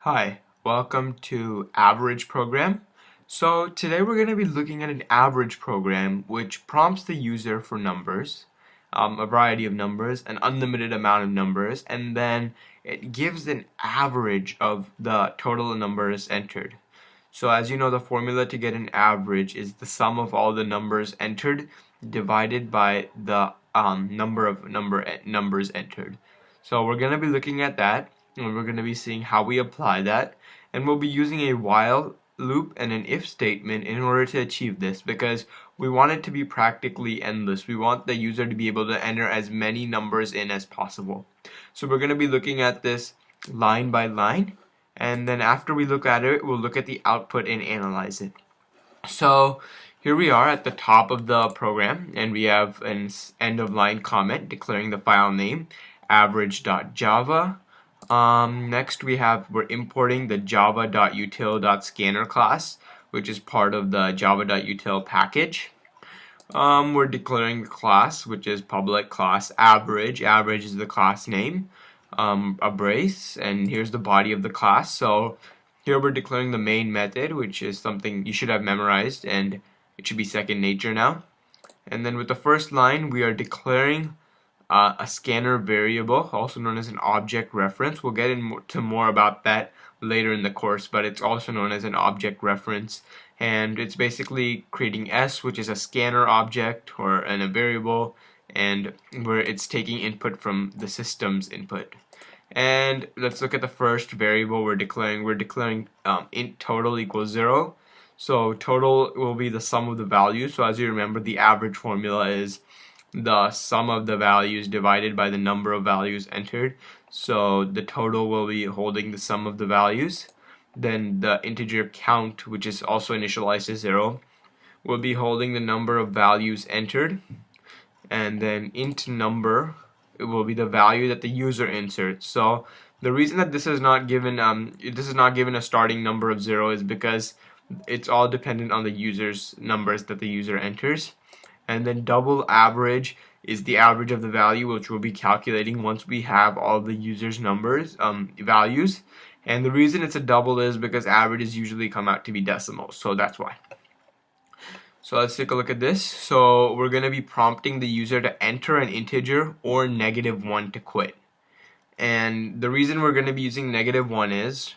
Hi, welcome to Average Program. So today we're going to be looking at an average program which prompts the user for numbers, a variety of numbers, an unlimited amount of numbers, and then it gives an average of the total numbers entered. So as you know, the formula to get an average is the sum of all the numbers entered divided by the number of numbers entered. So we're going to be looking at that, and we're going to be seeing how we apply that, and we'll be using a while loop and an if statement in order to achieve this, because we want it to be practically endless. We want the user to be able to enter as many numbers in as possible. So we're going to be looking at this line by line, and then after we look at it, we'll look at the output and analyze it. So here we are at the top of the program, and we have an end of line comment declaring the file name average.java. Next we're importing the java.util.scanner class, which is part of the java.util package. We're declaring the class, which is public class average. Average is the class name. A brace, and here's the body of the class. So here we're declaring the main method, which is something you should have memorized, and it should be second nature now. And then with the first line, we are declaring a scanner variable, also known as an object reference. We'll get into more about that later in the course, but it's also known as an object reference, and it's basically creating S, which is a scanner object and a variable, and where it's taking input from the system's input. And let's look at the first variable we're declaring. We're declaring int total equals 0. So total will be the sum of the values. So as you remember, the average formula is the sum of the values divided by the number of values entered. So the total will be holding the sum of the values. Then the integer count, which is also initialized to 0, will be holding the number of values entered. And then int number, it will be the value that the user inserts. So the reason that this is not given a starting number of 0 is because it's all dependent on the user's numbers that the user enters. And then double average is the average of the value, which we'll be calculating once we have all the user's numbers values. And the reason it's a double is because averages usually come out to be decimals, so that's why. So let's take a look at this. So we're going to be prompting the user to enter an integer or -1 to quit. And the reason we're going to be using -1 is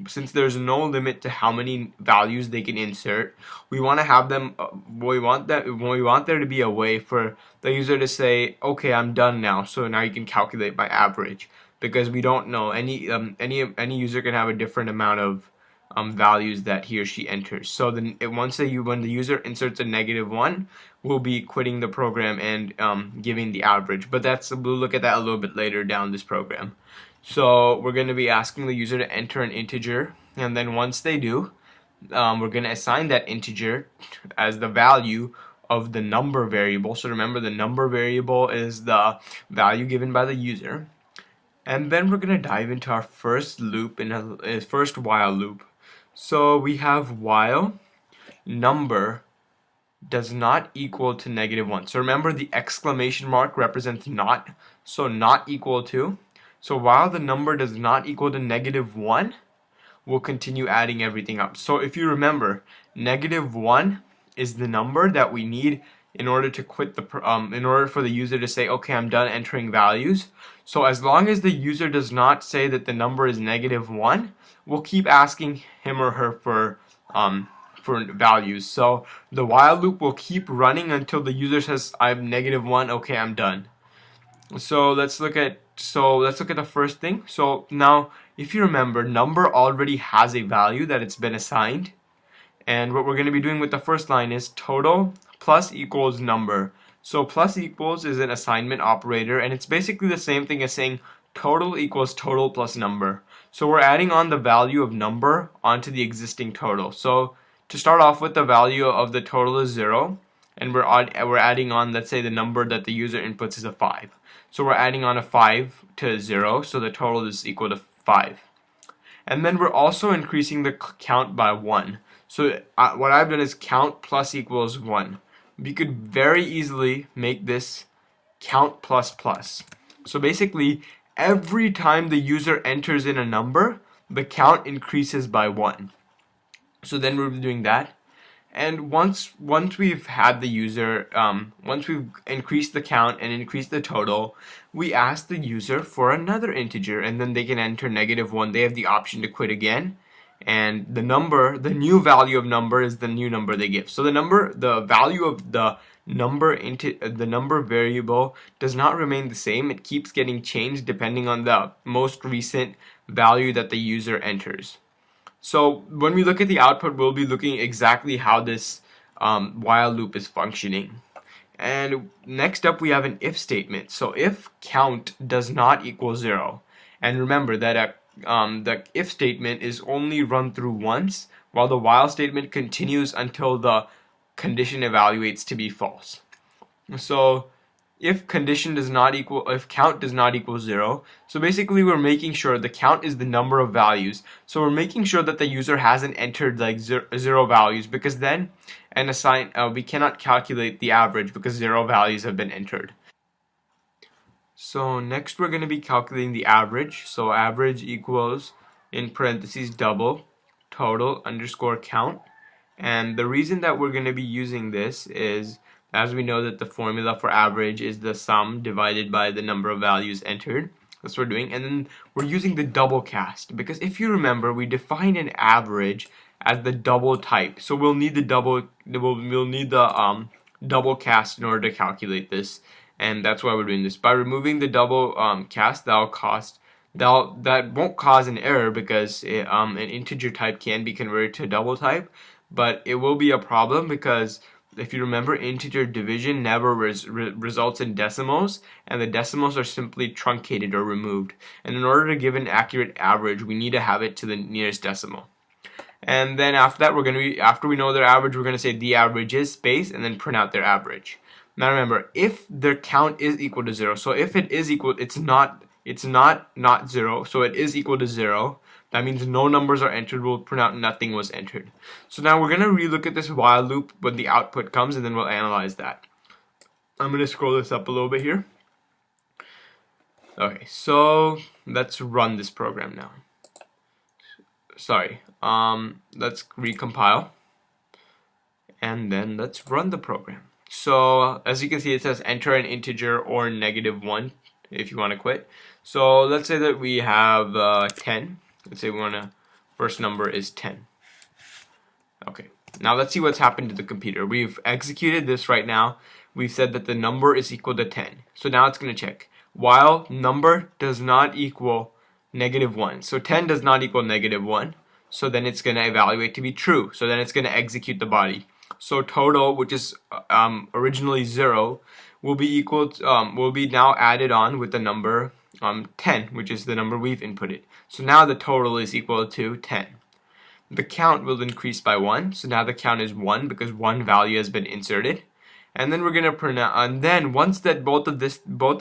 since there's no limit to how many values they can insert, we want to have them we want there to be a way for the user to say, okay, I'm done now, so now you can calculate my average, because we don't know, any user can have a different amount of values that he or she enters. So then when the user inserts a -1, we'll be quitting the program and giving the average. But we'll look at that a little bit later down this program. So we're going to be asking the user to enter an integer, and then once they do, we're going to assign that integer as the value of the number variable. So remember, the number variable is the value given by the user. And then we're going to dive into our first loop, first while loop. So we have while number does not equal to -1. So remember, the exclamation mark represents not, so not equal to. So while the number does not equal to -1, we'll continue adding everything up. So if you remember, -1 is the number that we need in order to quit in order for the user to say, okay, I'm done entering values. So as long as the user does not say that the number is -1, we'll keep asking him or her for values. So the while loop will keep running until the user says, I'm -1, okay, I'm done. So let's look at the first thing. So now, if you remember, number already has a value that it's been assigned, and what we're going to be doing with the first line is total plus equals number. So plus equals is an assignment operator, and it's basically the same thing as saying total equals total plus number. So we're adding on the value of number onto the existing total. So to start off with, the value of the total is 0, and we're adding on, let's say the number that the user inputs is a 5. So we're adding on a 5 to 0, so the total is equal to 5. And then we're also increasing the count by 1. So what I've done is count plus equals 1. We could very easily make this count plus plus. So basically, every time the user enters in a number, the count increases by 1. So then we're doing that. And once we've had the user, once we've increased the count and increased the total, we ask the user for another integer, and then they can enter -1. They have the option to quit again, and the new value of number is the new number they give. So the value of the number variable does not remain the same. It keeps getting changed depending on the most recent value that the user enters. So when we look at the output, we'll be looking exactly how this while loop is functioning. And next up we have an if statement. So if count does not equal 0, and remember that the if statement is only run through once, while the while statement continues until the condition evaluates to be false. So if count does not equal 0, so basically we're making sure the count is the number of values. So we're making sure that the user hasn't entered like zero values, because then we cannot calculate the average because 0 values have been entered. So next we're going to be calculating the average. So average equals, in parentheses, double total underscore count. And the reason that we're going to be using this is, as we know that the formula for average is the sum divided by the number of values entered. That's what we're doing. And then we're using the double cast, because if you remember, we defined an average as the double type. So we'll need the double cast in order to calculate this. And that's why we're doing this. By removing the double cast, that won't cause an error, because an integer type can be converted to a double type. But it will be a problem because, if you remember, integer division never results in decimals, and the decimals are simply truncated or removed. And in order to give an accurate average, we need to have it to the nearest decimal. And then after that, after we know their average, we're going to say the average is space and then print out their average. Now remember, if their count is equal to 0, so if it is equal, it's not 0, so it is equal to 0. That means no numbers are entered. We'll print out nothing was entered. So now we're going to relook at this while loop when the output comes, and then we'll analyze that. I'm going to scroll this up a little bit here. Okay, so let's run this program now. Sorry, let's recompile, and then let's run the program. So as you can see, it says enter an integer or -1 if you want to quit. So let's say that we have 10. Let's say first number is 10. Okay, now let's see what's happened to the computer. We've executed this right now. We've said that the number is equal to 10. So now it's going to check. While number does not equal -1. So 10 does not equal -1. So then it's going to evaluate to be true. So then it's going to execute the body. So total, which is originally 0, will be now added on with the number 10, which is the number we've inputted. So now the total is equal to 10. The count will increase by 1, so now the count is 1 because 1 value has been inserted. And then we're going to print out, and then once that both of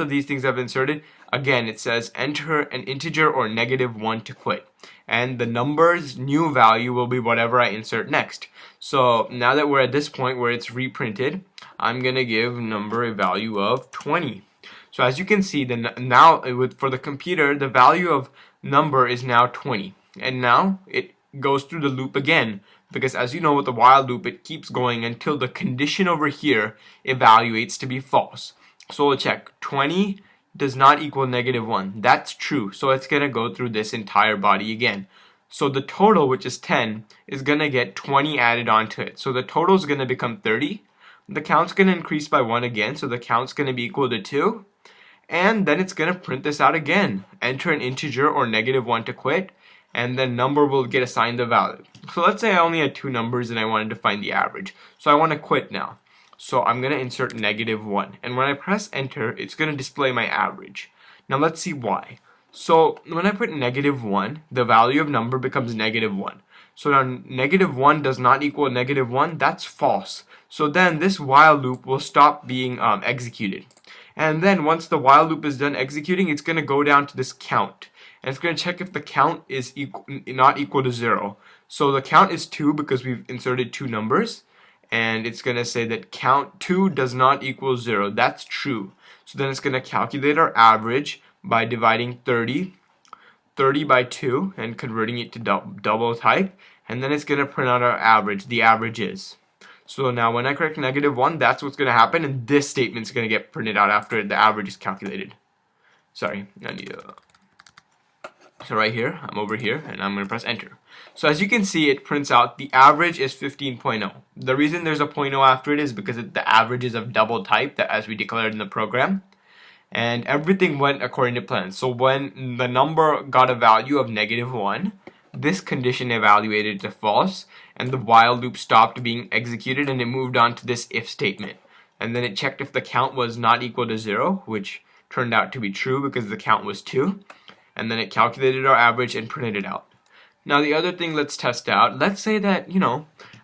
these things have inserted, again it says enter an integer or -1 to quit. And the number's new value will be whatever I insert next. So now that we're at this point where it's reprinted, I'm going to give number a value of 20. So as you can see, for the computer, the value of number is now 20. And now it goes through the loop again, because as you know, with the while loop, it keeps going until the condition over here evaluates to be false. So we'll check. 20 does not equal -1. That's true. So it's going to go through this entire body again. So the total, which is 10, is going to get 20 added onto it. So the total is going to become 30. The count's going to increase by 1 again, so the count's going to be equal to 2. And then it's going to print this out again. Enter an integer or -1 to quit, and then number will get assigned the value. So let's say I only had 2 numbers and I wanted to find the average. So I want to quit now. So I'm going to insert -1. And when I press enter, it's going to display my average. Now let's see why. So when I put -1, the value of number becomes -1. So now -1 does not equal -1. That's false. So then this while loop will stop being executed. And then once the while loop is done executing, it's going to go down to this count. And it's going to check if the count is not equal to 0. So the count is 2 because we've inserted 2 numbers. And it's going to say that count 2 does not equal 0. That's true. So then it's going to calculate our average by dividing 30 30 by 2 and converting it to double type, and then it's going to print out our average. The average is. So now when I correct -1, that's what's going to happen, and this statement's going to get printed out after the average is calculated. Sorry, I need to... So right here, I'm over here, and I'm going to press enter. So as you can see, it prints out the average is 15.0. The reason there's a 0.0 after it is because the average is of double type, that as we declared in the program. And everything went according to plan. So when the number got a value of -1, this condition evaluated to false, and the while loop stopped being executed, and it moved on to this if statement. And then it checked if the count was not equal to 0, which turned out to be true because the count was 2. And then it calculated our average and printed it out. Now the other thing let's test out. Let's say that,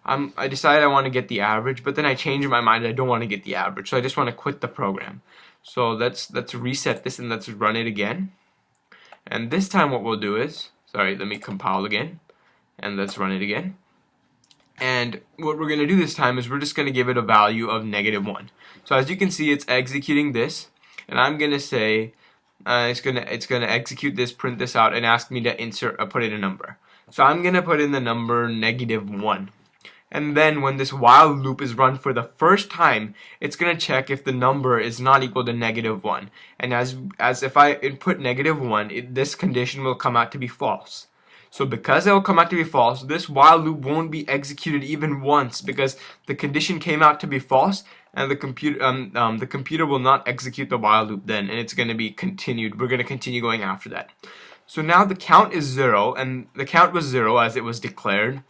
I decided I want to get the average, but then I change my mind, I don't want to get the average, so I just want to quit the program. So let's reset this and let's run it again. And this time what we'll do is, sorry, let me compile again, and let's run it again. And what we're going to do this time is we're just going to give it a value of -1. So as you can see, it's executing this, and I'm going to say it's gonna execute this, print this out, and ask me to put in a number. So I'm gonna put in the number -1. And then when this while loop is run for the first time, it's going to check if the number is not equal to -1. And as if I input -1, this condition will come out to be false. So because it will come out to be false, this while loop won't be executed even once because the condition came out to be false, and the computer will not execute the while loop then, and it's going to be continued. We're going to continue going after that. So now the count is 0, and the count was 0 as it was declared.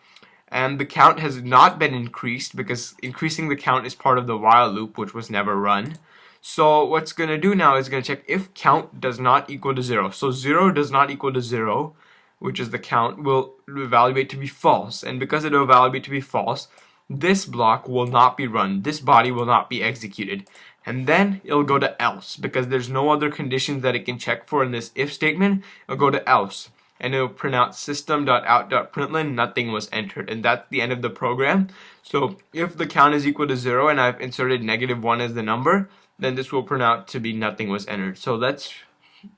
And the count has not been increased because increasing the count is part of the while loop, which was never run. So what's going to do now is going to check if count does not equal to 0. So 0 does not equal to 0, which is the count, will evaluate to be false. And because it will evaluate to be false, this block will not be run. This body will not be executed. And then it'll go to else because there's no other conditions that it can check for in this if statement. It'll go to else. And it'll print out system.out.println, nothing was entered, and that's the end of the program. So if the count is equal to 0 and I've inserted -1 as the number, then this will print out to be nothing was entered. So let's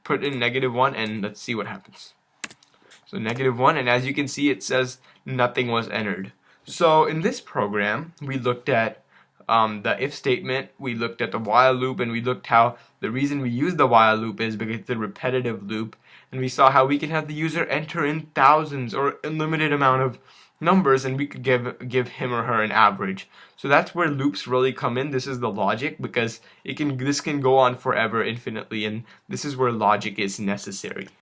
put in -1 and let's see what happens. So -1, and as you can see, it says nothing was entered. So in this program, we looked at the if statement, we looked at the while loop, and we looked how the reason we use the while loop is because it's a repetitive loop, and we saw how we can have the user enter in thousands or unlimited amount of numbers, and we could give him or her an average. So that's where loops really come in. This is the logic, because this can go on forever, infinitely, and this is where logic is necessary.